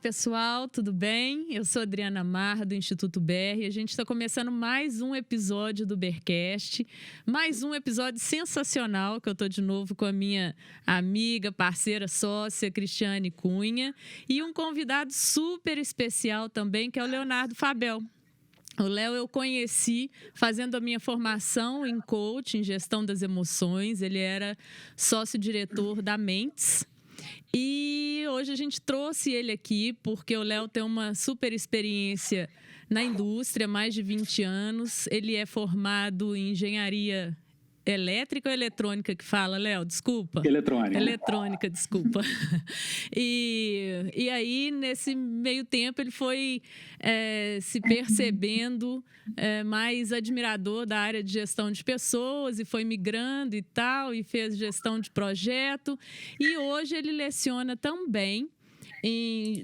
pessoal, tudo bem? Eu sou Adriana Marra, do Instituto BR, e a gente está começando mais um episódio do BRcast, mais um episódio sensacional, que eu estou de novo com a minha amiga, parceira, sócia, Cristiane Cunha, e um convidado super especial também, que é o Leonardo Fabel. O Léo eu conheci fazendo a minha formação em coaching, em gestão das emoções. Ele era sócio-diretor da Mentes. E hoje a gente trouxe ele aqui porque o Léo tem uma super experiência na indústria, mais de 20 anos. Ele é formado em engenharia elétrica ou eletrônica que fala, Léo? Desculpa. Eletrônica. Eletrônica, desculpa. E aí, nesse meio tempo, ele foi se percebendo mais admirador da área de gestão de pessoas e foi migrando e tal, e fez gestão de projeto. E hoje ele leciona também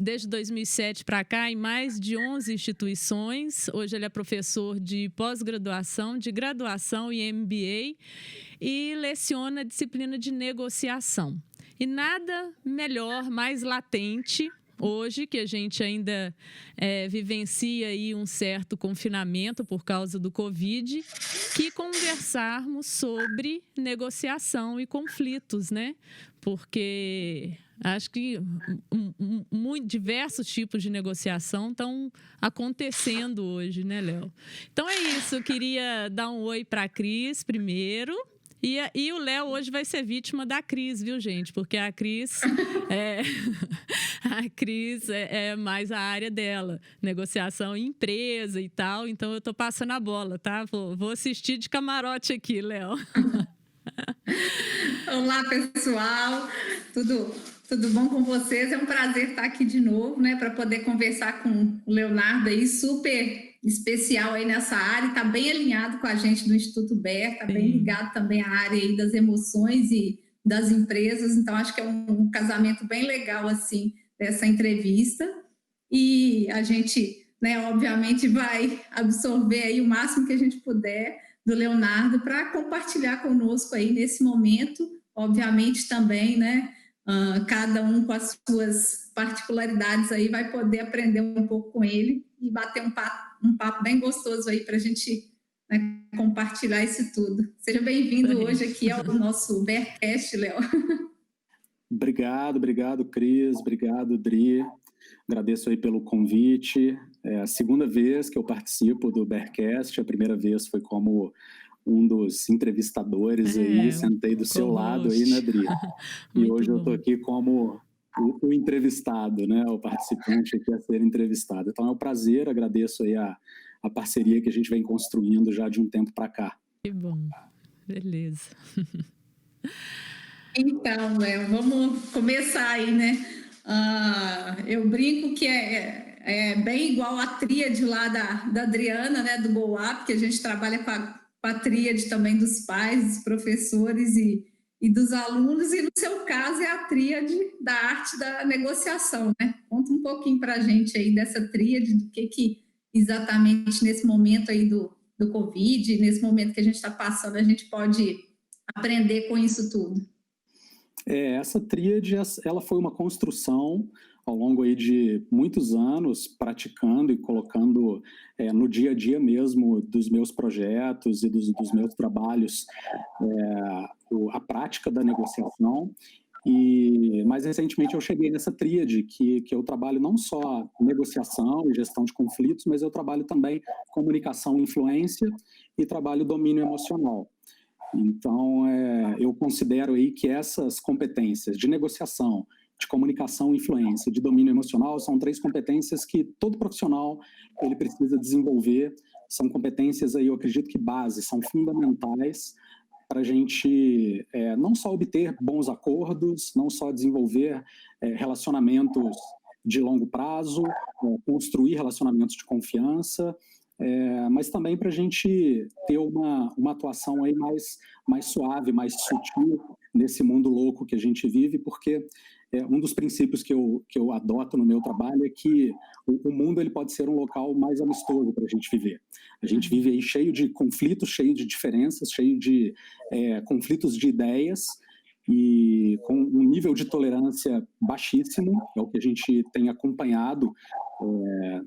desde 2007 para cá, em mais de 11 instituições. Hoje ele é professor de pós-graduação, de graduação e MBA e leciona a disciplina de negociação. E nada melhor, mais latente, hoje, que a gente ainda vivencia aí um certo confinamento por causa do Covid, que conversarmos sobre negociação e conflitos, né? Porque acho que diversos tipos de negociação estão acontecendo hoje, né, Léo? Então é isso, eu queria dar um oi para a Cris primeiro. E o Léo hoje vai ser vítima da Cris, viu, gente? Porque a Cris é mais a área dela, negociação em empresa e tal. Então eu tô passando a bola, tá? Vou assistir de camarote aqui, Léo. Olá, pessoal. Tudo bom com vocês? É um prazer estar aqui de novo, né, para poder conversar com o Leonardo aí, super especial aí nessa área, está bem alinhado com a gente do Instituto BR, está bem ligado também à área aí das emoções e das empresas, então acho que é um casamento bem legal, assim, dessa entrevista, e a gente, né, obviamente vai absorver aí o máximo que a gente puder do Leonardo para compartilhar conosco aí nesse momento, obviamente também, né, cada um com as suas particularidades aí vai poder aprender um pouco com ele e bater um papo bem gostoso aí para a gente, né, compartilhar isso tudo. Seja bem-vindo hoje aqui ao nosso BRcast, Léo. Obrigado, Cris. Obrigado, Dri. Agradeço aí pelo convite. É a segunda vez que eu participo do BRcast. A primeira vez foi como um dos entrevistadores aí, sentei do seu lado aí, né, Dri? E hoje eu estou aqui como o entrevistado, né, o participante aqui a ser entrevistado. Então é um prazer, agradeço aí a parceria que a gente vem construindo já de um tempo para cá. Que bom, beleza. Então, Léo, vamos começar aí, né? Eu brinco que é bem igual a tríade lá da Adriana, né, do Go Up, que a gente trabalha com a tríade também dos pais, dos professores e dos alunos, e no seu caso é a tríade da arte da negociação, né? Conta um pouquinho para a gente aí dessa tríade, do que exatamente nesse momento aí do Covid, nesse momento que a gente está passando, a gente pode aprender com isso tudo. Essa tríade, ela foi uma construção ao longo aí de muitos anos, praticando e colocando no dia a dia mesmo dos meus projetos e dos meus trabalhos a prática da negociação. E mais recentemente eu cheguei nessa tríade que eu trabalho não só negociação e gestão de conflitos, mas eu trabalho também comunicação e influência e trabalho domínio emocional. Então, eu considero aí que essas competências de negociação, de comunicação e influência, de domínio emocional, são 3 competências que todo profissional ele precisa desenvolver. São competências aí, eu acredito que base, são fundamentais para a gente não só obter bons acordos, não só desenvolver relacionamentos de longo prazo, construir relacionamentos de confiança, mas também para a gente ter uma atuação aí mais suave, mais sutil nesse mundo louco que a gente vive, porque um dos princípios que eu adoto no meu trabalho é que o mundo ele pode ser um local mais amistoso para a gente viver. A gente vive aí cheio de conflitos, cheio de diferenças, cheio de conflitos de ideias, e com um nível de tolerância baixíssimo, é o que a gente tem acompanhado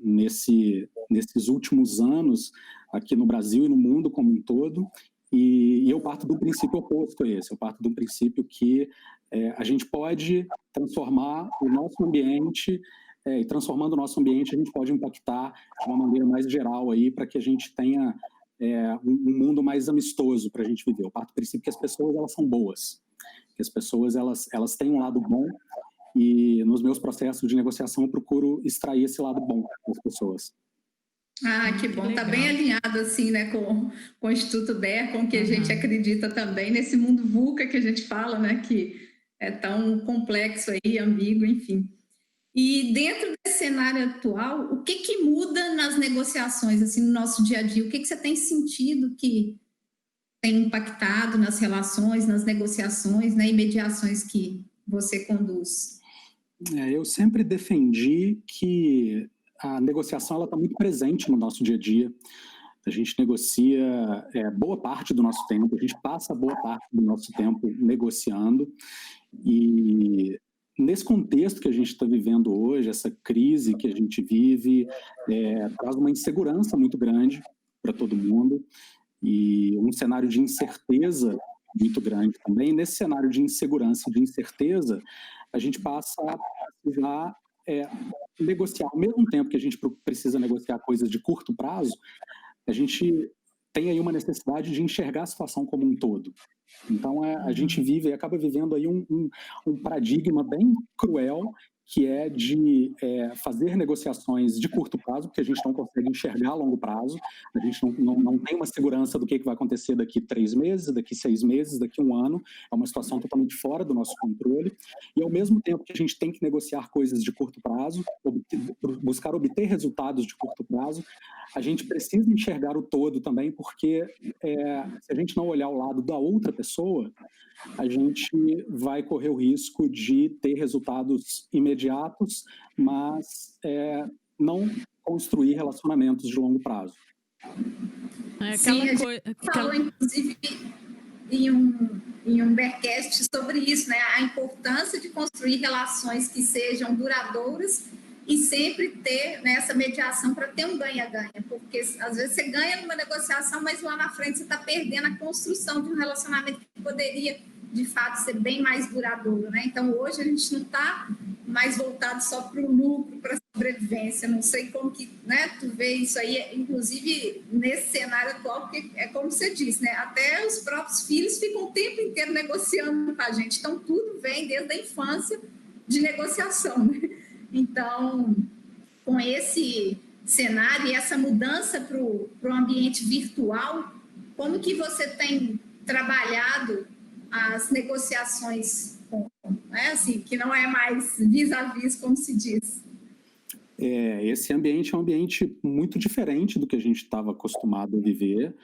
nesses últimos anos aqui no Brasil e no mundo como um todo, e eu parto do princípio oposto a esse, eu parto do princípio que a gente pode transformar o nosso ambiente, e transformando o nosso ambiente a gente pode impactar de uma maneira mais geral aí para que a gente tenha um mundo mais amistoso para a gente viver. Eu parto do princípio que as pessoas elas são boas, que as pessoas elas têm um lado bom, e nos meus processos de negociação eu procuro extrair esse lado bom das pessoas. Ah, que bom, está bem alinhado assim, né, com o Instituto DER, com o que a gente acredita também nesse mundo VUCA que a gente fala, né, que é tão complexo aí, ambíguo, enfim. E dentro desse cenário atual, o que muda nas negociações, assim, no nosso dia a dia? O que você tem sentido que tem impactado nas relações, nas negociações, né, e mediações que você conduz? Eu sempre defendi que a negociação está muito presente no nosso dia a dia. A gente negocia boa parte do nosso tempo, a gente passa boa parte do nosso tempo negociando, e nesse contexto que a gente está vivendo hoje, essa crise que a gente vive, traz uma insegurança muito grande para todo mundo, e um cenário de incerteza muito grande também. Nesse cenário de insegurança e de incerteza, a gente passa a precisar negociar. Ao mesmo tempo que a gente precisa negociar coisas de curto prazo, a gente tem aí uma necessidade de enxergar a situação como um todo. Então, a gente vive e acaba vivendo aí um paradigma bem cruel, que é de fazer negociações de curto prazo, porque a gente não consegue enxergar a longo prazo, a gente não tem uma segurança do que vai acontecer daqui 3 meses, daqui 6 meses, daqui 1 ano, é uma situação totalmente fora do nosso controle, e ao mesmo tempo que a gente tem que negociar coisas de curto prazo, buscar obter resultados de curto prazo, a gente precisa enxergar o todo também, porque se a gente não olhar o lado da outra pessoa, a gente vai correr o risco de ter resultados imediatos, mas não construir relacionamentos de longo prazo. Sim, a gente falou, inclusive, em um Bearcast sobre isso, né? A importância de construir relações que sejam duradouras e sempre ter, né, essa mediação para ter um ganha-ganha, porque às vezes você ganha numa negociação, mas lá na frente você está perdendo a construção de um relacionamento que poderia, de fato, ser bem mais duradouro, né? Então, hoje a gente não está mais voltado só para o lucro, para a sobrevivência. Não sei como que, né, tu vê isso aí, inclusive nesse cenário atual, porque é como você disse, né? Até os próprios filhos ficam o tempo inteiro negociando com a gente. Então, tudo vem desde a infância de negociação, né? Então, com esse cenário e essa mudança para o ambiente virtual, como que você tem trabalhado as negociações, né, assim, que não é mais vis-a-vis, como se diz? Esse ambiente é um ambiente muito diferente do que a gente estava acostumado a viver.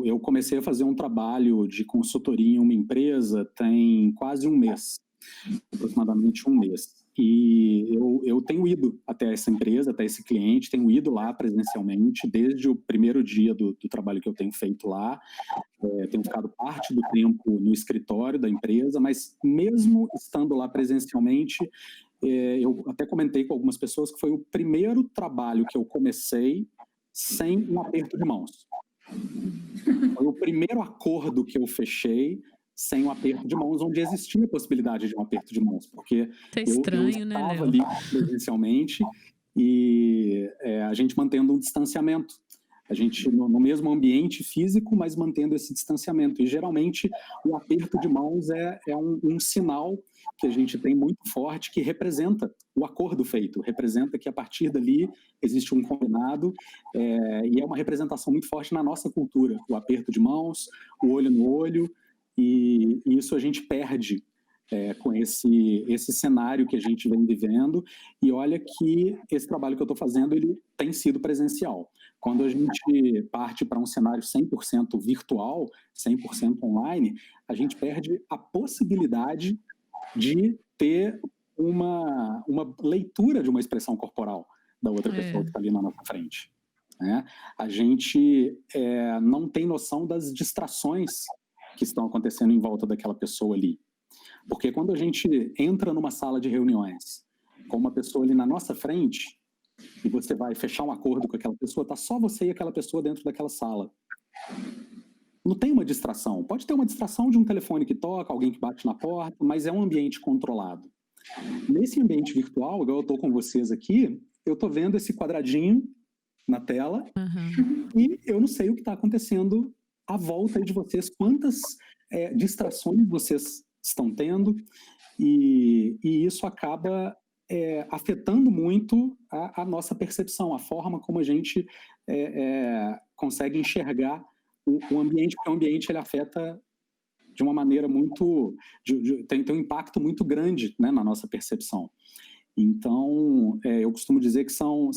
Eu comecei a fazer um trabalho de consultoria em uma empresa tem quase 1 mês, aproximadamente 1 mês. E eu tenho ido até essa empresa, até esse cliente, tenho ido lá presencialmente desde o primeiro dia do trabalho que eu tenho feito lá. Tenho ficado parte do tempo no escritório da empresa, mas mesmo estando lá presencialmente, eu até comentei com algumas pessoas que foi o primeiro trabalho que eu comecei sem um aperto de mãos. Foi o primeiro acordo que eu fechei sem um aperto de mãos, onde existia a possibilidade de um aperto de mãos, porque eu estava ali presencialmente e a gente mantendo um distanciamento. A gente no mesmo ambiente físico, mas mantendo esse distanciamento. E geralmente o aperto de mãos é um sinal que a gente tem muito forte, que representa o acordo feito, representa que a partir dali existe um combinado, e é uma representação muito forte na nossa cultura, o aperto de mãos, o olho no olho, e isso a gente perde com esse cenário que a gente vem vivendo. E olha que esse trabalho que eu estou fazendo, ele tem sido presencial. Quando a gente parte para um cenário 100% virtual, 100% online, a gente perde a possibilidade de ter uma leitura de uma expressão corporal da outra pessoa que está ali na nossa frente, né? A gente não tem noção das distrações que estão acontecendo em volta daquela pessoa ali. Porque quando a gente entra numa sala de reuniões com uma pessoa ali na nossa frente, e você vai fechar um acordo com aquela pessoa, tá só você e aquela pessoa dentro daquela sala. Não tem uma distração. Pode ter uma distração de um telefone que toca, alguém que bate na porta, mas é um ambiente controlado. Nesse ambiente virtual, igual eu estou com vocês aqui, eu estou vendo esse quadradinho na tela e eu não sei o que está acontecendo à volta de vocês, quantas distrações vocês estão tendo, e isso acaba afetando muito a nossa percepção, a forma como a gente consegue enxergar o ambiente, porque o ambiente ele afeta de uma maneira muito... tem um impacto muito grande, né, na nossa percepção. Então, eu costumo dizer que são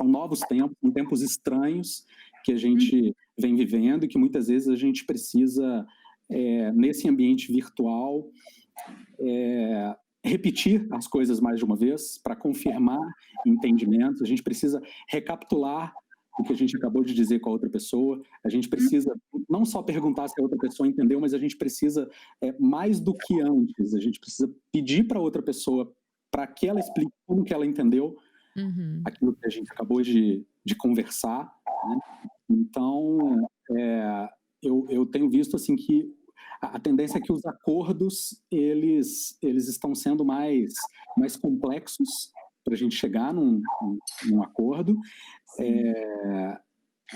novos tempos, são tempos estranhos que a gente vem vivendo e que muitas vezes a gente precisa, nesse ambiente virtual, repetir as coisas mais de uma vez para confirmar entendimentos. A gente precisa recapitular o que a gente acabou de dizer com a outra pessoa. A gente precisa não só perguntar se a outra pessoa entendeu, mas a gente precisa, mais do que antes, a gente precisa pedir para a outra pessoa para que ela explique como que ela entendeu aquilo que a gente acabou de conversar, né? Então, eu tenho visto assim que a tendência é que os acordos eles estão sendo mais complexos para a gente chegar num acordo,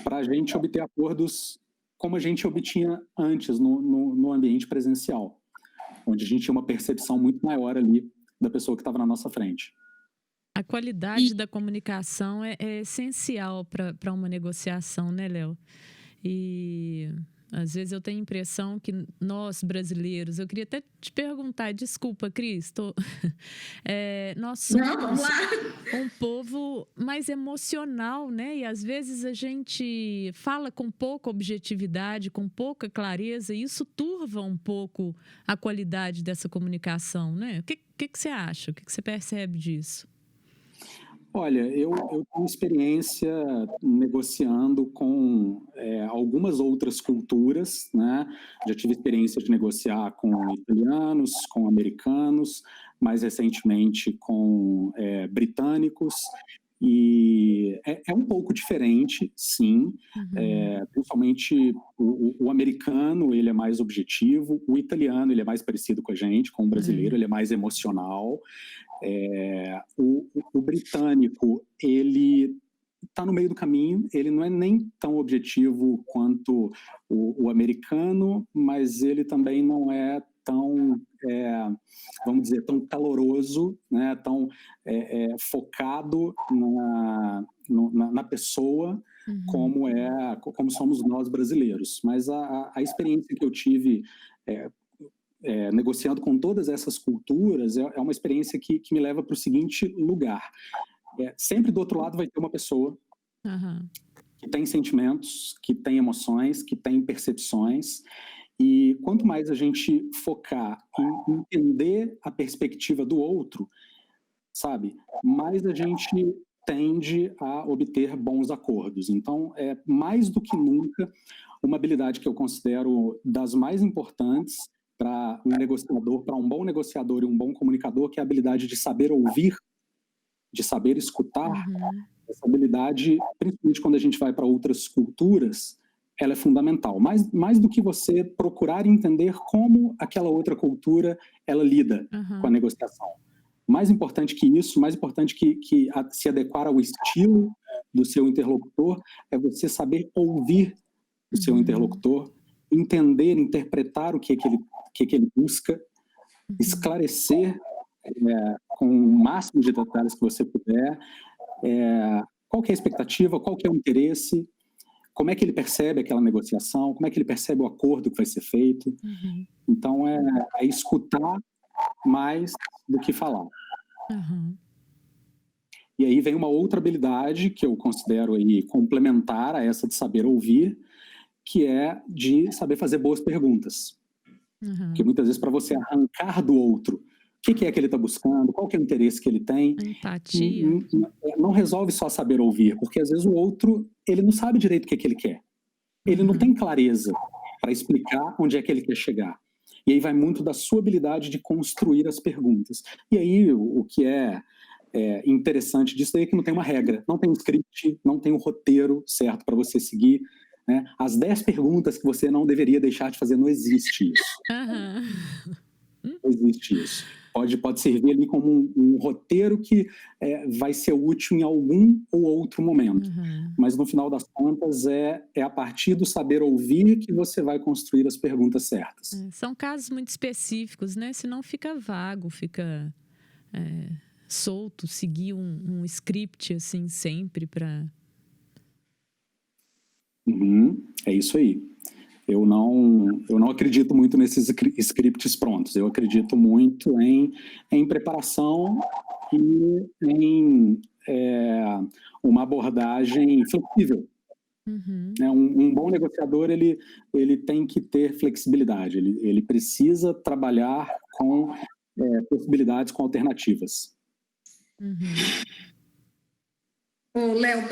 para a gente obter acordos como a gente obtinha antes no ambiente presencial, onde a gente tinha uma percepção muito maior ali da pessoa que estava na nossa frente. A qualidade da comunicação é essencial para uma negociação, né, Léo? E às vezes eu tenho a impressão que nós, brasileiros, eu queria até te perguntar, desculpa, Cris, nós somos um povo mais emocional, né? E às vezes a gente fala com pouca objetividade, com pouca clareza, e isso turva um pouco a qualidade dessa comunicação, né? O que você acha? O que você percebe disso? Olha, eu tenho experiência negociando com algumas outras culturas, né? Já tive experiência de negociar com italianos, com americanos, mais recentemente com britânicos, e é um pouco diferente, sim. Principalmente o americano, ele é mais objetivo, o italiano, ele é mais parecido com a gente, com o brasileiro, ele é mais emocional. O britânico, ele está no meio do caminho, ele não é nem tão objetivo quanto o americano, mas ele também não é tão, vamos dizer, tão caloroso, né, tão focado na pessoa, como somos nós brasileiros. Mas a experiência que eu tive negociando com todas essas culturas é uma experiência que me leva para o seguinte lugar. Sempre do outro lado vai ter uma pessoa que tem sentimentos, que tem emoções, que tem percepções, e quanto mais a gente focar em entender a perspectiva do outro, sabe, mais a gente tende a obter bons acordos. Então, mais do que nunca, uma habilidade que eu considero das mais importantes para um negociador, para um bom negociador e um bom comunicador, que é a habilidade de saber ouvir, de saber escutar. Essa habilidade, principalmente quando a gente vai para outras culturas, ela é fundamental. Mais do que você procurar entender como aquela outra cultura ela lida com a negociação. Mais importante que isso, mais importante que se adequar ao estilo do seu interlocutor, é você saber ouvir o seu interlocutor, entender, interpretar o que ele busca, esclarecer com o máximo de detalhes que você puder, qual que é a expectativa, qual que é o interesse, como é que ele percebe aquela negociação, como é que ele percebe o acordo que vai ser feito. Então, é escutar mais do que falar. E aí vem uma outra habilidade que eu considero aí complementar a essa de saber ouvir, que é de saber fazer boas perguntas. Porque muitas vezes, para você arrancar do outro o que é que ele está buscando, qual que é o interesse que ele tem, empatia. Não resolve só saber ouvir, porque às vezes o outro ele não sabe direito o que ele quer. Ele não tem clareza para explicar onde é que ele quer chegar. E aí vai muito da sua habilidade de construir as perguntas. E aí o que é interessante disso é que não tem uma regra, não tem um script, não tem um roteiro certo para você seguir, né? As 10 perguntas que você não deveria deixar de fazer, não existe isso. Não existe isso. Pode servir ali como um roteiro que vai ser útil em algum ou outro momento. Mas, no final das contas, é a partir do saber ouvir que você vai construir as perguntas certas. São casos muito específicos, né? Senão fica vago, fica solto, seguir um script, assim, sempre para... É isso aí. Eu não acredito muito nesses scripts prontos. Eu acredito muito em preparação e em uma abordagem flexível. Um bom negociador, ele tem que ter flexibilidade. Ele precisa trabalhar com possibilidades, com alternativas. Ô, Léo,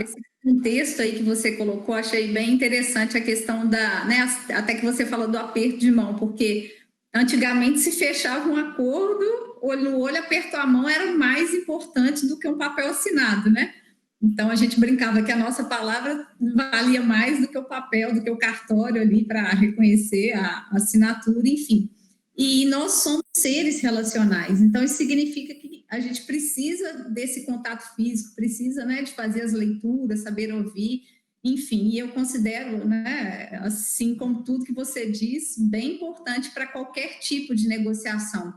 esse contexto aí que você colocou, achei bem interessante a questão né, até que você falou do aperto de mão, porque antigamente se fechava um acordo, olho no olho, aperto a mão era mais importante do que um papel assinado, né? Então a gente brincava que a nossa palavra valia mais do que o papel, do que o cartório ali para reconhecer a assinatura, enfim. E nós somos seres relacionais, então isso significa que a gente precisa desse contato físico, precisa, né, de fazer as leituras, saber ouvir, enfim, e eu considero, né, assim como tudo que você diz, bem importante para qualquer tipo de negociação.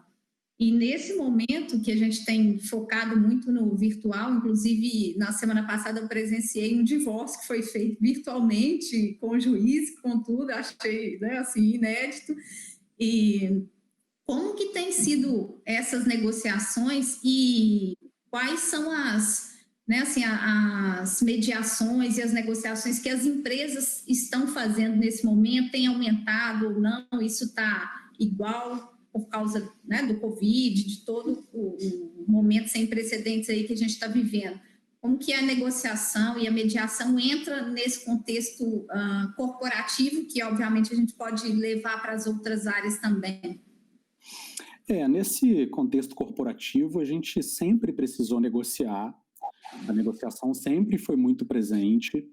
E nesse momento que a gente tem focado muito no virtual, inclusive na semana passada eu presenciei um divórcio que foi feito virtualmente, com o juiz, com tudo, achei, né, assim, inédito. E como que tem sido essas negociações e quais são né, assim, as mediações e as negociações que as empresas estão fazendo nesse momento? Tem aumentado ou não? Isso está igual por causa, né, do Covid, de todo o momento sem precedentes aí que a gente está vivendo? Como que a negociação e a mediação entra nesse contexto corporativo, que obviamente a gente pode levar para as outras áreas também? Nesse contexto corporativo, a gente sempre precisou negociar, a negociação sempre foi muito presente,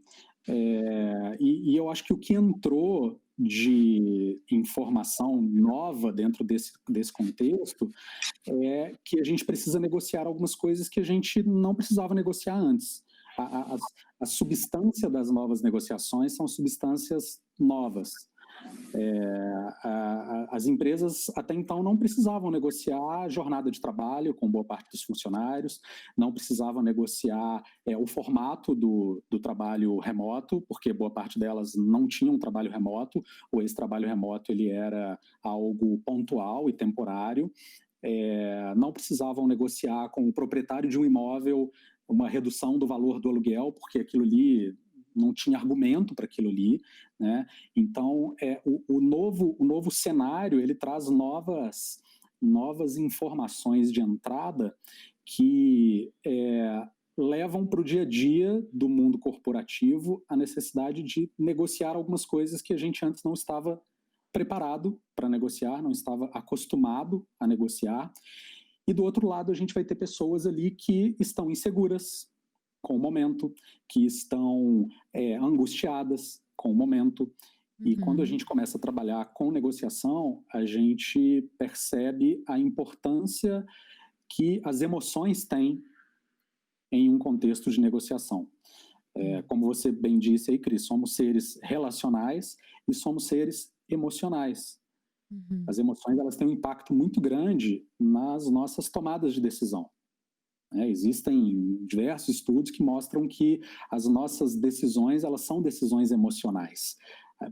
e eu acho que o que entrou de informação nova dentro desse contexto é que a gente precisa negociar algumas coisas que a gente não precisava negociar antes. A substância das novas negociações são substâncias novas. As empresas até então não precisavam negociar a jornada de trabalho com boa parte dos funcionários, não precisavam negociar o formato do trabalho remoto, porque boa parte delas não tinham um trabalho remoto, ou esse trabalho remoto ele era algo pontual e temporário. Não precisavam negociar com o proprietário de um imóvel uma redução do valor do aluguel, porque aquilo ali não tinha argumento para aquilo ali, né? Então, o novo cenário, ele traz novas informações de entrada que levam para o dia a dia do mundo corporativo a necessidade de negociar algumas coisas que a gente antes não estava preparado para negociar, não estava acostumado a negociar. E do outro lado, a gente vai ter pessoas ali que estão inseguras com o momento, que estão angustiadas com o momento. E quando a gente começa a trabalhar com negociação, a gente percebe a importância que as emoções têm em um contexto de negociação. Como você bem disse aí, Cris, somos seres relacionais e somos seres emocionais. As emoções, elas têm um impacto muito grande nas nossas tomadas de decisão. Existem diversos estudos que mostram que as nossas decisões, elas são decisões emocionais.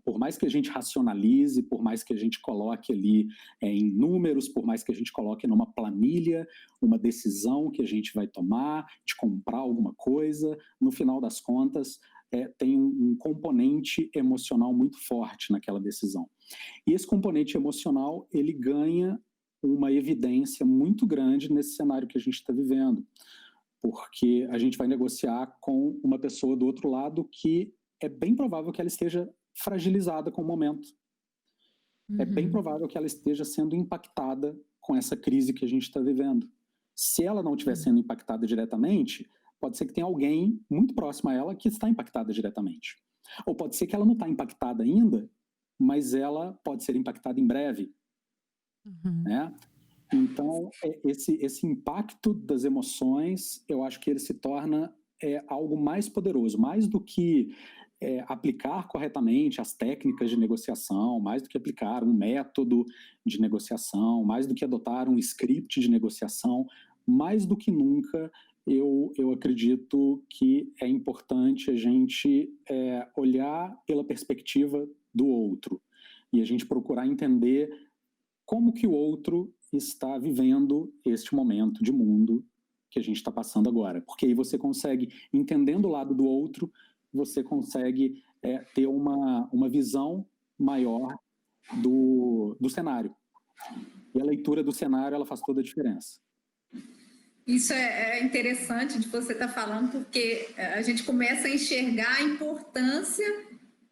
Por mais que a gente racionalize, por mais que a gente coloque ali em números, por mais que a gente coloque numa planilha uma decisão que a gente vai tomar, de comprar alguma coisa, no final das contas, tem um componente emocional muito forte naquela decisão. E esse componente emocional, ele ganha uma evidência muito grande nesse cenário que a gente está vivendo, porque a gente vai negociar com uma pessoa do outro lado que é bem provável que ela esteja fragilizada com o momento. É bem provável que ela esteja sendo impactada com essa crise que a gente está vivendo. Se ela não estiver sendo impactada diretamente, pode ser que tenha alguém muito próximo a ela que está impactada diretamente. Ou pode ser que ela não está impactada ainda, mas ela pode ser impactada em breve. Né? Então, esse impacto das emoções, eu acho que ele se torna algo mais poderoso, mais do que aplicar corretamente as técnicas de negociação, mais do que aplicar um método de negociação, mais do que adotar um script de negociação, mais do que nunca, eu acredito que é importante a gente olhar pela perspectiva do outro e a gente procurar entender como que o outro está vivendo este momento de mundo que a gente está passando agora. Porque aí você consegue, entendendo o lado do outro, você consegue ter uma visão maior do cenário. E a leitura do cenário, ela faz toda a diferença. Isso é interessante de você estar falando, porque a gente começa a enxergar a importância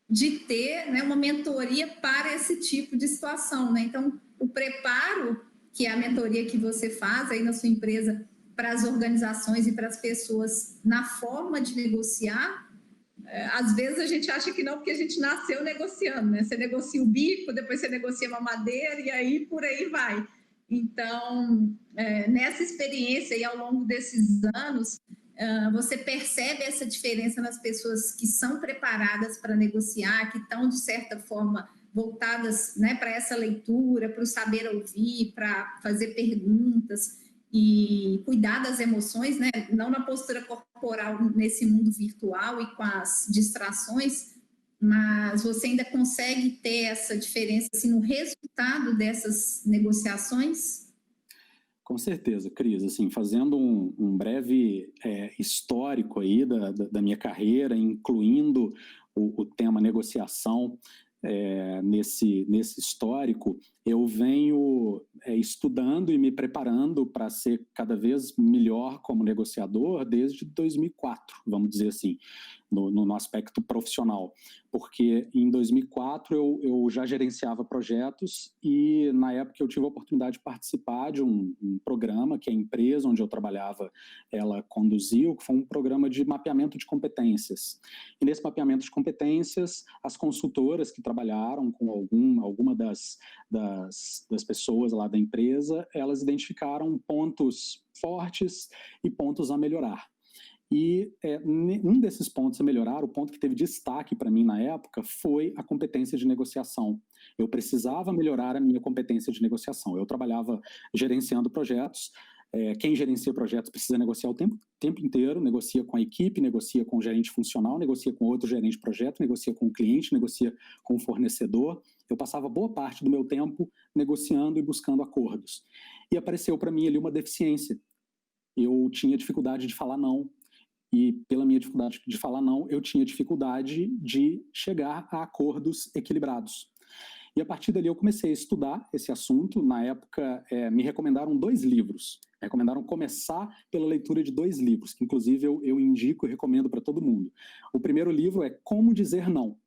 de ter, né, uma mentoria para esse tipo de situação, né? Então, o preparo, que é a mentoria que você faz aí na sua empresa para as organizações e para as pessoas na forma de negociar, às vezes a gente acha que não, porque a gente nasceu negociando, né? Você negocia o bico, depois você negocia uma madeira e aí por aí vai. Então, nessa experiência e ao longo desses anos, você percebe essa diferença nas pessoas que são preparadas para negociar, que estão, de certa forma, voltadas, né, para essa leitura, para o saber ouvir, para fazer perguntas e cuidar das emoções, né, não na postura corporal nesse mundo virtual e com as distrações, mas você ainda consegue ter essa diferença assim, no resultado dessas negociações? Com certeza, Cris. Assim, fazendo um breve histórico aí da minha carreira, incluindo o tema negociação nesse histórico, eu venho estudando e me preparando para ser cada vez melhor como negociador desde 2004, vamos dizer assim, no aspecto profissional. Porque em 2004 eu já gerenciava projetos e na época eu tive a oportunidade de participar de um programa que a empresa onde eu trabalhava, ela conduziu, que foi um programa de mapeamento de competências. E nesse mapeamento de competências, as consultoras que trabalharam com alguma das pessoas lá da empresa, elas identificaram pontos fortes e pontos a melhorar. E um desses pontos a melhorar, o ponto que teve destaque para mim na época, foi a competência de negociação. Eu precisava melhorar a minha competência de negociação. Eu trabalhava gerenciando projetos. Quem gerencia projetos precisa negociar o tempo inteiro, negocia com a equipe, negocia com o gerente funcional, negocia com outro gerente de projeto, negocia com o cliente, negocia com o fornecedor. Eu passava boa parte do meu tempo negociando e buscando acordos. E apareceu para mim ali uma deficiência. Eu tinha dificuldade de falar não. E pela minha dificuldade de falar não, eu tinha dificuldade de chegar a acordos equilibrados. E a partir dali eu comecei a estudar esse assunto. Na época, me recomendaram 2 livros. Recomendaram começar pela leitura de 2 livros, que inclusive eu indico e recomendo para todo mundo. O primeiro livro é Como Dizer Não.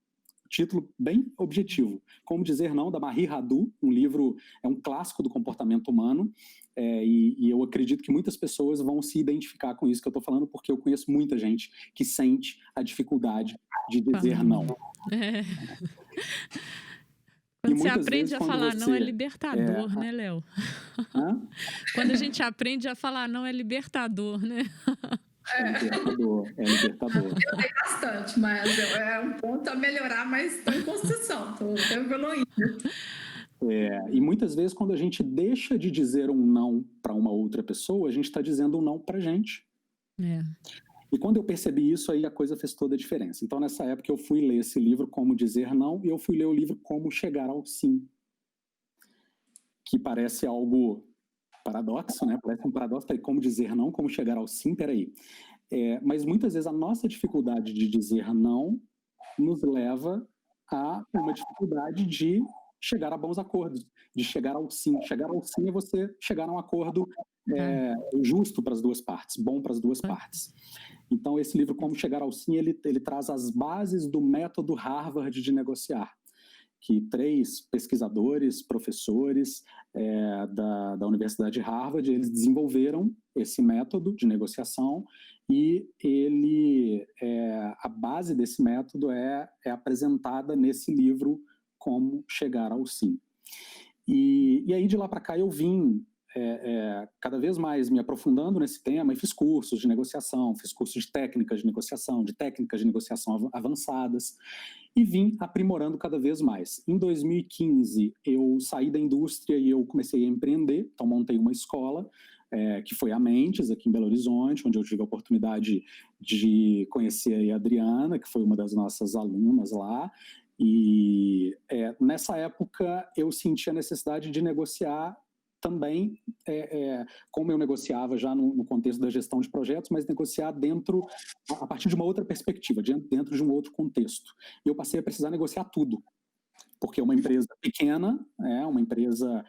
Título bem objetivo. Como Dizer Não, da Marie Radu. Um livro, é um clássico do comportamento humano. E eu acredito que muitas pessoas vão se identificar com isso que eu estou falando, porque eu conheço muita gente que sente a dificuldade de dizer não. Quando você aprende a falar não, é libertador, né, Léo? Quando a gente aprende a falar não, é libertador, né? É libertador. Eu dei bastante, mas é um ponto a melhorar, mas estou em construção, estou evoluindo. E muitas vezes, quando a gente deixa de dizer um não para uma outra pessoa, a gente está dizendo um não para a gente. E quando eu percebi isso, aí a coisa fez toda a diferença. Então, nessa época, eu fui ler esse livro, Como Dizer Não, e eu fui ler o livro Como Chegar ao Sim. Que parece algo paradoxo, né? Parece um paradoxo. Como dizer não, como chegar ao sim, peraí. Mas muitas vezes a nossa dificuldade de dizer não nos leva a uma dificuldade de chegar a bons acordos, de chegar ao sim. Chegar ao sim é você chegar a um acordo justo para as duas partes, bom para as duas partes. Então, esse livro, Como Chegar ao Sim, ele traz as bases do método Harvard de negociar, que 3 pesquisadores, professores da Universidade de Harvard, eles desenvolveram esse método de negociação e a base desse método é apresentada nesse livro, Como Chegar ao Sim. E aí, de lá para cá, eu vim cada vez mais me aprofundando nesse tema e fiz cursos de negociação, fiz cursos de técnicas de negociação avançadas e vim aprimorando cada vez mais. Em 2015, eu saí da indústria e eu comecei a empreender, então montei uma escola, que foi a Mentes, aqui em Belo Horizonte, onde eu tive a oportunidade de conhecer a Adriana, que foi uma das nossas alunas lá, e nessa época eu senti a necessidade de negociar também, como eu negociava já no contexto da gestão de projetos, mas negociar a partir de uma outra perspectiva, dentro de um outro contexto. E eu passei a precisar negociar tudo, porque é uma empresa pequena, uma empresa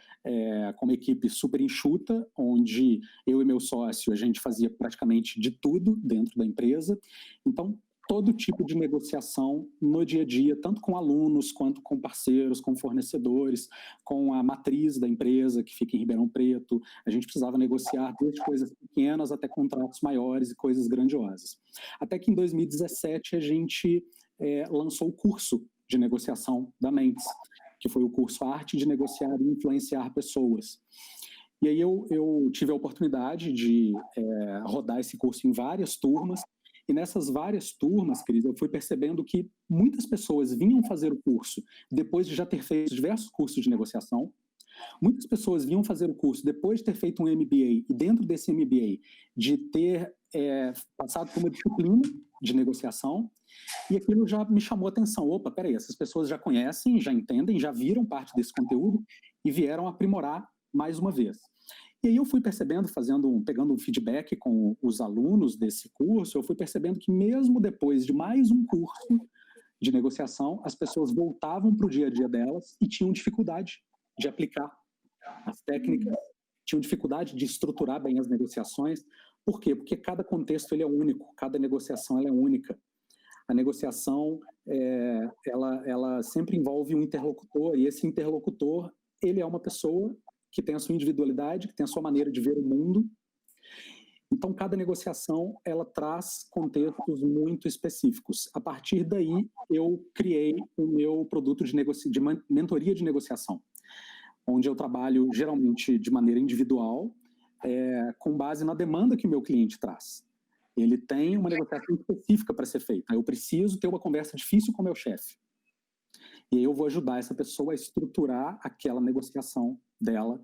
com uma equipe super enxuta, onde eu e meu sócio, a gente fazia praticamente de tudo dentro da empresa. Então, todo tipo de negociação no dia a dia, tanto com alunos, quanto com parceiros, com fornecedores, com a matriz da empresa, que fica em Ribeirão Preto. A gente precisava negociar desde coisas pequenas até contratos maiores e coisas grandiosas. Até que em 2017 a gente lançou o curso de negociação da Mentes, que foi o curso Arte de Negociar e Influenciar Pessoas. E aí eu tive a oportunidade de rodar esse curso em várias turmas, e nessas várias turmas, Cris, eu fui percebendo que muitas pessoas vinham fazer o curso depois de já ter feito diversos cursos de negociação. Muitas pessoas vinham fazer o curso depois de ter feito um MBA, e dentro desse MBA, de ter passado por uma disciplina de negociação, e aquilo já me chamou a atenção. Opa, peraí, essas pessoas já conhecem, já entendem, já viram parte desse conteúdo e vieram aprimorar mais uma vez. E aí eu fui percebendo, pegando um feedback com os alunos desse curso, eu fui percebendo que mesmo depois de mais um curso de negociação, as pessoas voltavam para o dia a dia delas e tinham dificuldade de aplicar as técnicas, tinham dificuldade de estruturar bem as negociações. Por quê? Porque cada contexto ele é único, cada negociação ela é única. A negociação, ela sempre envolve um interlocutor, e esse interlocutor, ele é uma pessoa que tem a sua individualidade, que tem a sua maneira de ver o mundo. Então, cada negociação, ela traz contextos muito específicos. A partir daí, eu criei o meu produto de mentoria de negociação, onde eu trabalho, geralmente, de maneira individual, com base na demanda que o meu cliente traz. Ele tem uma negociação específica para ser feita. Eu preciso ter uma conversa difícil com o meu chefe. E aí eu vou ajudar essa pessoa a estruturar aquela negociação dela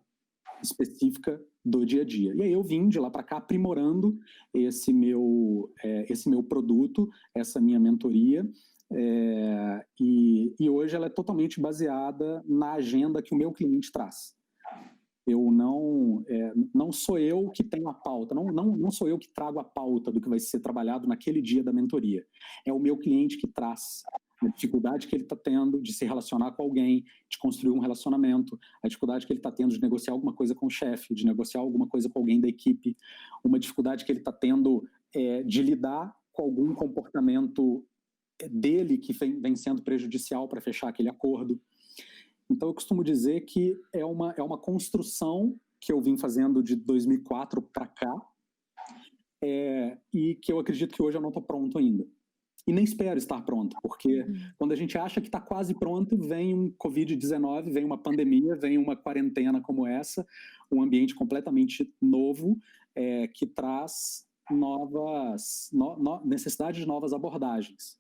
específica do dia a dia. E aí eu vim de lá para cá aprimorando esse meu produto, essa minha mentoria, e hoje ela é totalmente baseada na agenda que o meu cliente traz. Eu não sou eu que tenho a pauta, não sou eu que trago a pauta do que vai ser trabalhado naquele dia da mentoria. É o meu cliente que traz a dificuldade que ele está tendo de se relacionar com alguém, de construir um relacionamento, a dificuldade que ele está tendo de negociar alguma coisa com o chefe, de negociar alguma coisa com alguém da equipe, uma dificuldade que ele está tendo de lidar com algum comportamento dele que vem sendo prejudicial para fechar aquele acordo. Então, eu costumo dizer que é uma construção que eu vim fazendo de 2004 para cá, e que eu acredito que hoje eu não estou pronto ainda. E nem espero estar pronto, porque quando a gente acha que está quase pronto, vem um Covid-19, vem uma pandemia, vem uma quarentena como essa, um ambiente completamente novo, que traz necessidade de novas abordagens.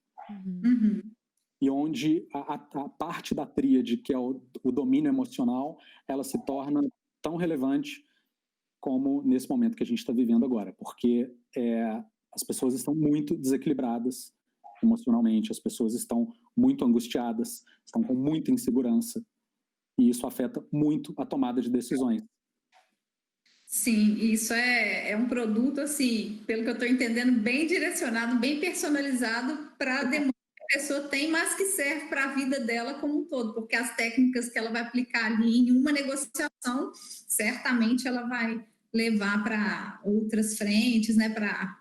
E onde a parte da tríade, que é o domínio emocional, ela se torna tão relevante como nesse momento que a gente está vivendo agora, porque as pessoas estão muito desequilibradas emocionalmente, as pessoas estão muito angustiadas, estão com muita insegurança, e isso afeta muito a tomada de decisões. Sim, isso é um produto, assim, pelo que eu estou entendendo, bem direcionado, bem personalizado para a demanda que a pessoa tem, mas que serve para a vida dela como um todo, porque as técnicas que ela vai aplicar ali em uma negociação, certamente ela vai levar para outras frentes, né, para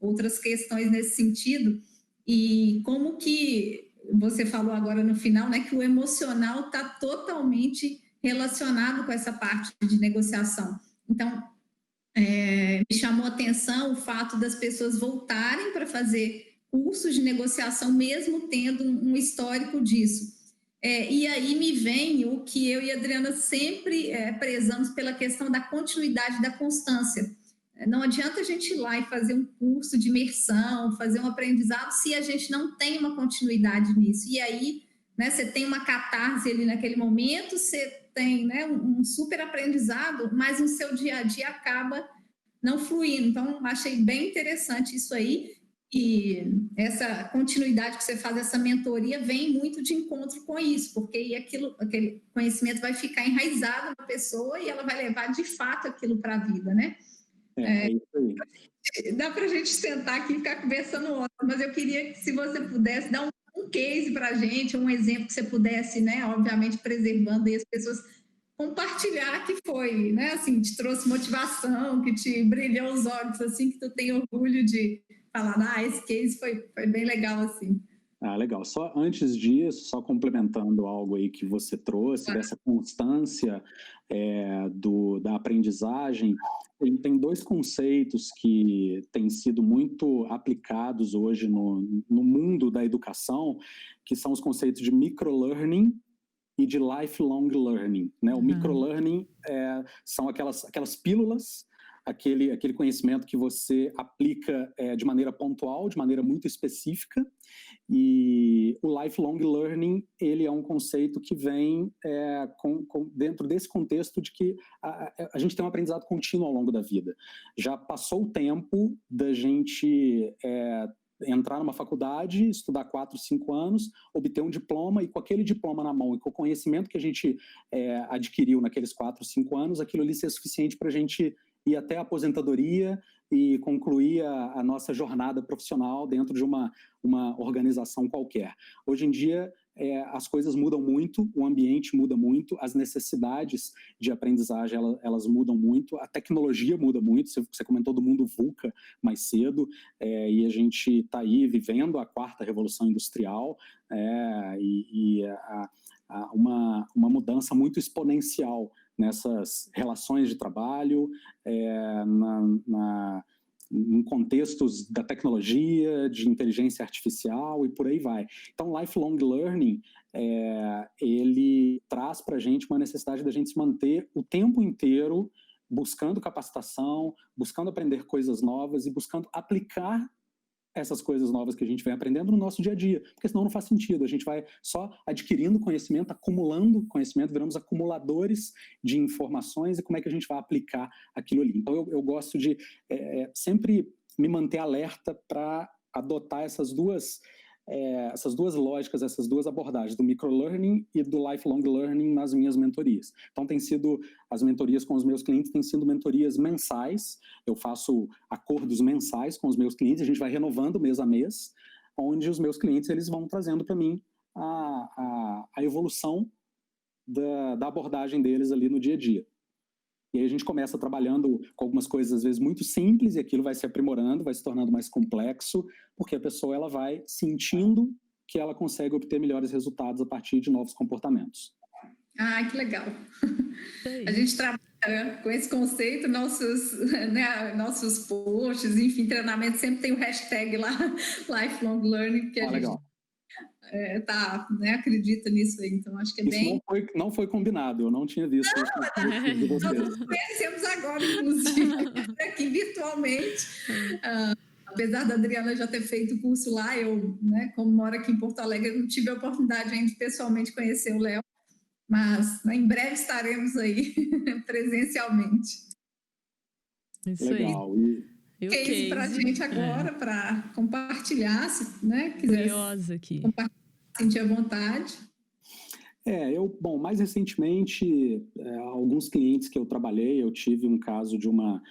outras questões nesse sentido. E como que você falou agora no final, né, que o emocional está totalmente relacionado com essa parte de negociação. Então, me chamou a atenção o fato das pessoas voltarem para fazer cursos de negociação, mesmo tendo um histórico disso. E aí me vem o que eu e a Adriana sempre prezamos pela questão da continuidade, da constância. Não adianta a gente ir lá e fazer um curso de imersão, fazer um aprendizado, se a gente não tem uma continuidade nisso. E aí, né, você tem uma catarse ali naquele momento, você tem, né, um super aprendizado, mas no seu dia a dia acaba não fluindo. Então, achei bem interessante isso aí. E essa continuidade que você faz, essa mentoria, vem muito de encontro com isso, porque aí aquele conhecimento vai ficar enraizado na pessoa e ela vai levar de fato aquilo para a vida, né? É isso aí. Dá para a gente sentar aqui e ficar conversando horas, mas eu queria que, se você pudesse, dar um case para a gente, um exemplo que você pudesse, né, obviamente preservando aí as pessoas, compartilhar que foi, né, assim, te trouxe motivação, que te brilhou os olhos, assim, que tu tem orgulho de falar, esse case foi bem legal, assim. Legal. Só antes disso, só complementando algo aí que você trouxe, dessa constância da aprendizagem, tem dois conceitos que têm sido muito aplicados hoje no mundo da educação, que são os conceitos de microlearning e de lifelong learning, né? O microlearning são aquelas pílulas, aquele conhecimento que você aplica de maneira pontual, de maneira muito específica, e o lifelong learning, ele é um conceito que vem dentro desse contexto de que a gente tem um aprendizado contínuo ao longo da vida. Já passou o tempo da gente entrar numa faculdade, estudar 4, 5 anos, obter um diploma, e com aquele diploma na mão e com o conhecimento que a gente adquiriu naqueles 4, 5 anos, aquilo ali ser suficiente para a gente ir até a aposentadoria e concluir a nossa jornada profissional dentro de uma organização qualquer. Hoje em dia, as coisas mudam muito, o ambiente muda muito, as necessidades de aprendizagem elas mudam muito, a tecnologia muda muito. Você comentou do mundo VUCA mais cedo, e a gente está aí vivendo a 4ª revolução industrial, uma mudança muito exponencial nessas relações de trabalho, em contextos da tecnologia, de inteligência artificial e por aí vai. Então, lifelong learning, ele traz para a gente uma necessidade da gente se manter o tempo inteiro buscando capacitação, buscando aprender coisas novas e buscando aplicar essas coisas novas que a gente vem aprendendo no nosso dia a dia, porque senão não faz sentido, a gente vai só adquirindo conhecimento, acumulando conhecimento, viramos acumuladores de informações, e como é que a gente vai aplicar aquilo ali. Então eu gosto de sempre me manter alerta para adotar essas duas lógicas, essas duas abordagens, do microlearning e do lifelong learning nas minhas mentorias. Então as mentorias com os meus clientes têm sido mentorias mensais, eu faço acordos mensais com os meus clientes, a gente vai renovando mês a mês, onde os meus clientes eles vão trazendo para mim a evolução da abordagem deles ali no dia a dia. E aí a gente começa trabalhando com algumas coisas, às vezes, muito simples, e aquilo vai se aprimorando, vai se tornando mais complexo, porque a pessoa ela vai sentindo que ela consegue obter melhores resultados a partir de novos comportamentos. Que legal. A gente trabalha com esse conceito, nossos posts, enfim, treinamento, sempre tem o hashtag lá, lifelong learning, que a gente... Legal. Acredita nisso aí, então acho que isso não foi combinado, eu não tinha visto isso de vocês. Nós nos conhecemos agora, inclusive, aqui virtualmente. Apesar da Adriana já ter feito o curso lá, eu, como moro aqui em Porto Alegre, não tive a oportunidade ainda de pessoalmente conhecer o Léo, mas em breve estaremos aí presencialmente. Isso legal. Aí. Case para a gente agora, para compartilhar, se quiser. Curiosa aqui. Compartilhar, sentir à vontade. Mais recentemente, alguns clientes que eu trabalhei, eu tive um caso de uma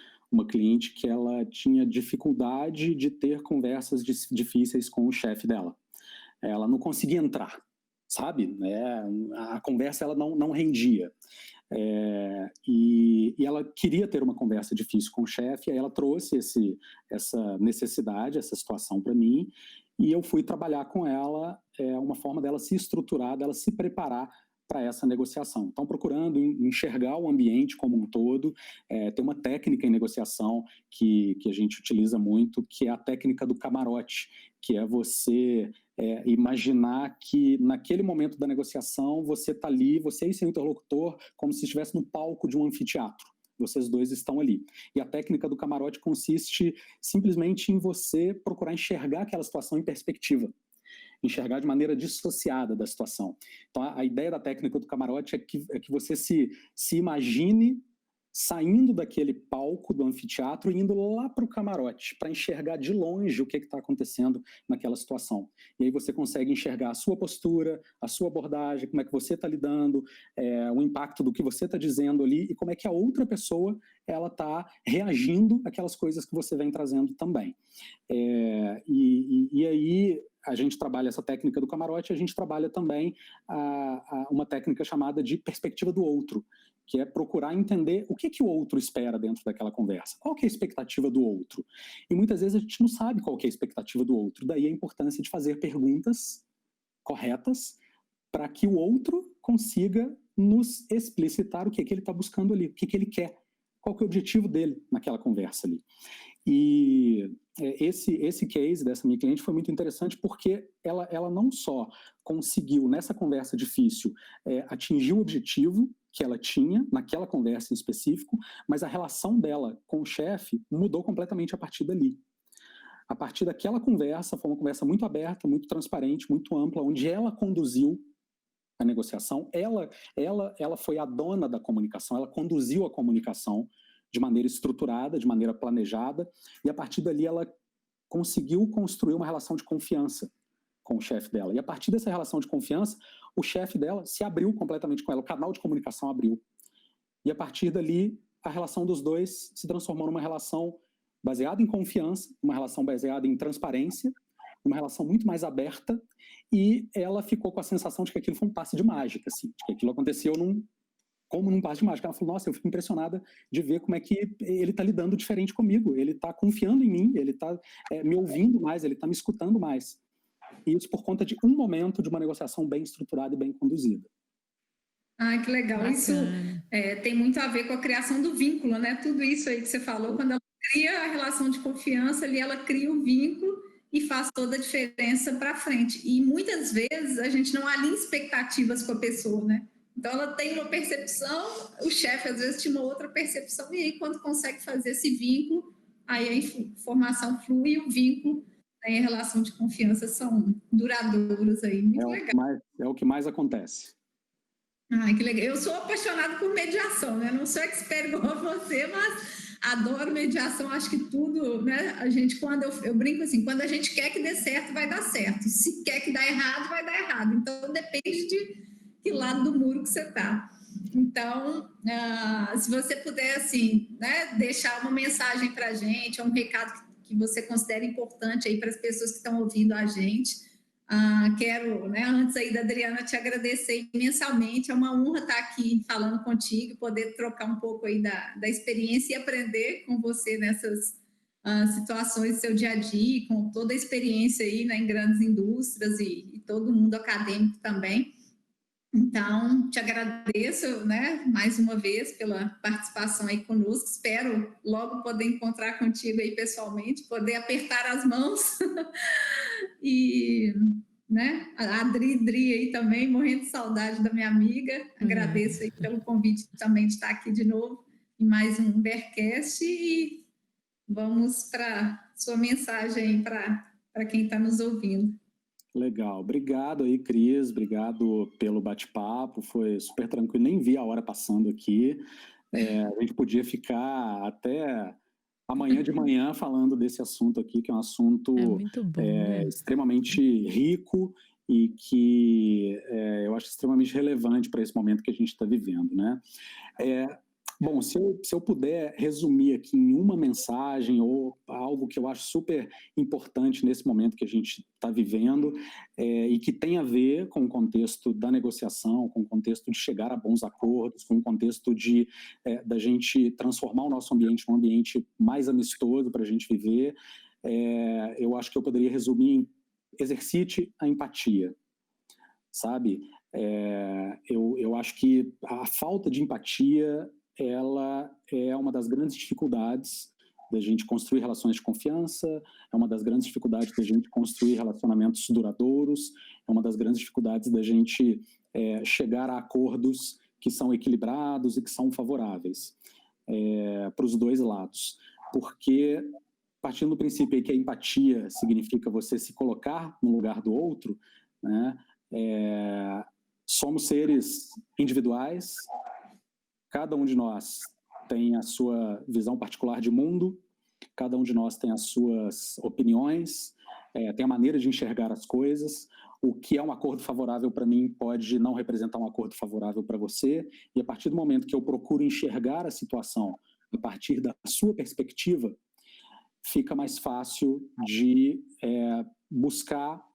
cliente que ela tinha dificuldade de ter conversas difíceis com o chefe dela. Ela não conseguia entrar. sabe? A conversa ela não rendia. E ela queria ter uma conversa difícil com o chefe, aí ela trouxe essa necessidade, essa situação para mim, e eu fui trabalhar com ela, uma forma dela se estruturar, dela se preparar para essa negociação. Então, procurando enxergar o ambiente como um todo, tem uma técnica em negociação que a gente utiliza muito, que é a técnica do camarote, que é você imaginar que naquele momento da negociação você está ali, você e seu interlocutor, como se estivesse no palco de um anfiteatro. Vocês dois estão ali. E a técnica do camarote consiste simplesmente em você procurar enxergar aquela situação em perspectiva, enxergar de maneira dissociada da situação. Então, a ideia da técnica do camarote é que você se imagine saindo daquele palco do anfiteatro e indo lá para o camarote, para enxergar de longe o que está acontecendo naquela situação. E aí você consegue enxergar a sua postura, a sua abordagem, como é que você está lidando, o impacto do que você está dizendo ali e como é que a outra pessoa ela está reagindo àquelas coisas que você vem trazendo também. E aí a gente trabalha essa técnica do camarote, a gente trabalha também uma técnica chamada de perspectiva do outro, que é procurar entender o que o outro espera dentro daquela conversa, qual que é a expectativa do outro. E muitas vezes a gente não sabe qual que é a expectativa do outro, daí a importância de fazer perguntas corretas para que o outro consiga nos explicitar o que ele está buscando ali, o que ele quer, qual que é o objetivo dele naquela conversa ali. E esse case dessa minha cliente foi muito interessante porque ela não só conseguiu, nessa conversa difícil, atingir o objetivo que ela tinha naquela conversa em específico, mas a relação dela com o chefe mudou completamente a partir dali. A partir daquela conversa, foi uma conversa muito aberta, muito transparente, muito ampla, onde ela conduziu a negociação, ela foi a dona da comunicação, ela conduziu a comunicação de maneira estruturada, de maneira planejada, e a partir dali ela conseguiu construir uma relação de confiança com o chefe dela. E a partir dessa relação de confiança, o chefe dela se abriu completamente com ela, o canal de comunicação abriu. E a partir dali, a relação dos dois se transformou numa relação baseada em confiança, uma relação baseada em transparência, uma relação muito mais aberta, e ela ficou com a sensação de que aquilo foi um passe de mágica, assim, de que aquilo aconteceu como num passe de mágica. Ela falou, nossa, eu fico impressionada de ver como é que ele está lidando diferente comigo, ele está confiando em mim, ele está me ouvindo mais, ele está me escutando mais. E isso por conta de um momento de uma negociação bem estruturada e bem conduzida. Ah, que legal. Bacana. Isso tem muito a ver com a criação do vínculo, né? Tudo isso aí que você falou, quando ela cria a relação de confiança, ali ela cria o vínculo e faz toda a diferença para frente. E muitas vezes a gente não alinha expectativas com a pessoa, né? Então ela tem uma percepção, o chefe às vezes tinha uma outra percepção, e aí quando consegue fazer esse vínculo, aí a informação flui e o vínculo, né, a relação de confiança são duradouros aí. Muito legal. É o que mais acontece. Ai, que legal. Eu sou apaixonada por mediação, né? Não sou expert igual você, mas adoro mediação. Acho que tudo, né? A gente, quando eu brinco assim, quando a gente quer que dê certo, vai dar certo. Se quer que dê errado, vai dar errado. Então, depende de que lado do muro que você está. Então, se você puder, assim, né, deixar uma mensagem para a gente, um recado que você considera importante aí para as pessoas que estão ouvindo a gente. Quero, né, antes aí da Adriana, te agradecer imensamente. É uma honra estar aqui falando contigo, poder trocar um pouco aí da experiência e aprender com você nessas situações do seu dia a dia, com toda a experiência aí, né, em grandes indústrias e todo mundo acadêmico também. Então, te agradeço, né, mais uma vez pela participação aí conosco. Espero logo poder encontrar contigo aí pessoalmente, poder apertar as mãos e, né, a Dri aí também, morrendo de saudade da minha amiga. Agradeço aí pelo convite também de estar aqui de novo em mais um Vercast e vamos para sua mensagem para quem está nos ouvindo. Legal, obrigado aí, Cris, obrigado pelo bate-papo, foi super tranquilo, nem vi a hora passando aqui, a gente podia ficar até amanhã de manhã falando desse assunto aqui, que é um assunto muito bom, né? extremamente rico e que eu acho extremamente relevante para esse momento que a gente está vivendo, né? Bom, se eu puder resumir aqui em uma mensagem ou algo que eu acho super importante nesse momento que a gente está vivendo e que tem a ver com o contexto da negociação, com o contexto de chegar a bons acordos, com o contexto da gente transformar o nosso ambiente num ambiente mais amistoso para a gente viver, eu acho que eu poderia resumir em exercite a empatia, sabe? Eu acho que a falta de empatia ela é uma das grandes dificuldades da gente construir relações de confiança, é uma das grandes dificuldades da gente construir relacionamentos duradouros, é uma das grandes dificuldades da gente chegar a acordos que são equilibrados e que são favoráveis para os dois lados. Porque, partindo do princípio aí que a empatia significa você se colocar no lugar do outro, né, somos seres individuais, cada um de nós tem a sua visão particular de mundo, cada um de nós tem as suas opiniões, tem a maneira de enxergar as coisas. O que é um acordo favorável para mim pode não representar um acordo favorável para você, e a partir do momento que eu procuro enxergar a situação a partir da sua perspectiva, fica mais fácil de buscar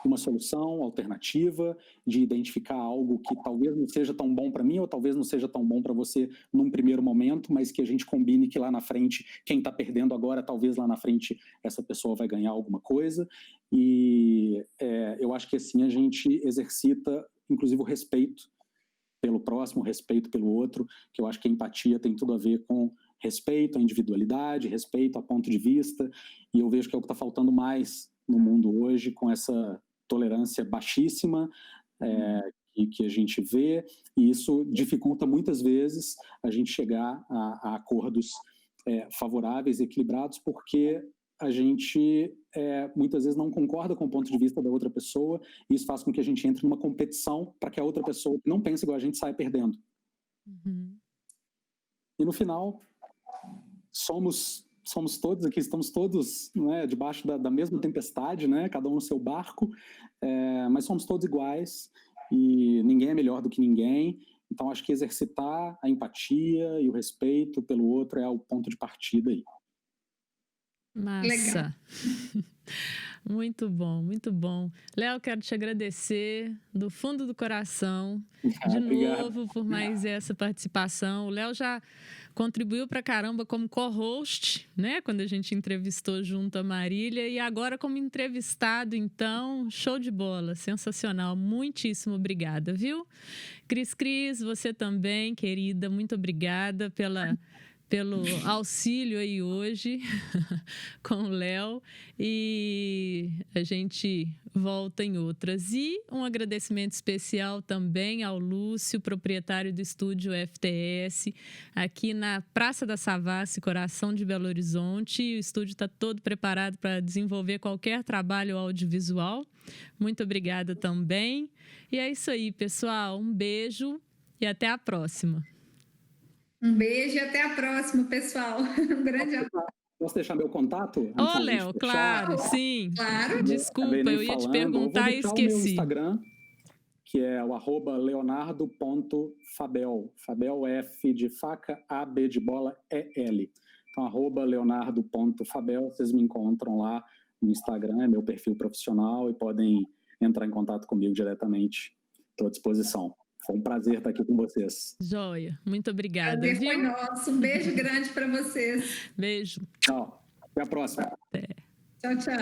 uma solução alternativa, de identificar algo que talvez não seja tão bom para mim ou talvez não seja tão bom para você num primeiro momento, mas que a gente combine que lá na frente, quem está perdendo agora, talvez lá na frente essa pessoa vai ganhar alguma coisa. E eu acho que assim a gente exercita, inclusive, o respeito pelo próximo, o respeito pelo outro, que eu acho que a empatia tem tudo a ver com respeito à individualidade, respeito a ponto de vista, e eu vejo que é o que está faltando mais no mundo hoje, com essa tolerância baixíssima que a gente vê, e isso dificulta muitas vezes a gente chegar a acordos favoráveis, equilibrados, porque a gente muitas vezes não concorda com o ponto de vista da outra pessoa, e isso faz com que a gente entre numa competição para que a outra pessoa que não pense igual a gente saia perdendo. Uhum. E no final, somos todos aqui, estamos todos, né, debaixo da mesma tempestade, né, cada um no seu barco, mas somos todos iguais e ninguém é melhor do que ninguém. Então acho que exercitar a empatia e o respeito pelo outro é o ponto de partida aí. Massa. Legal. Muito bom, muito bom. Léo, quero te agradecer do fundo do coração de novo por mais essa participação. O Léo já contribuiu pra caramba como co-host, né? Quando a gente entrevistou junto a Marília, e agora como entrevistado, então, show de bola, sensacional. Muitíssimo obrigada, viu? Cris, você também, querida, muito obrigada pelo auxílio aí hoje com o Léo, e a gente volta em outras. E um agradecimento especial também ao Lúcio, proprietário do estúdio FTS, aqui na Praça da Savassi, coração de Belo Horizonte. O estúdio está todo preparado para desenvolver qualquer trabalho audiovisual. Muito obrigada também. E é isso aí, pessoal. Um beijo e até a próxima. Um beijo e até a próxima, pessoal. Um grande abraço. Posso deixar meu contato? Ô, Léo, claro, sim. Claro. Desculpa, eu ia te perguntar e esqueci. O meu Instagram, que é o @leonardo.fabel. Fabel F de faca, A, B de bola, E-L. Então, @leonardo.fabel, vocês me encontram lá no Instagram, é meu perfil profissional, e podem entrar em contato comigo diretamente. Estou à disposição. Foi um prazer estar aqui com vocês. Joia. Muito obrigada. Prazer foi nosso. Um beijo grande para vocês. Beijo. Tchau. Até a próxima. Até. Tchau, tchau.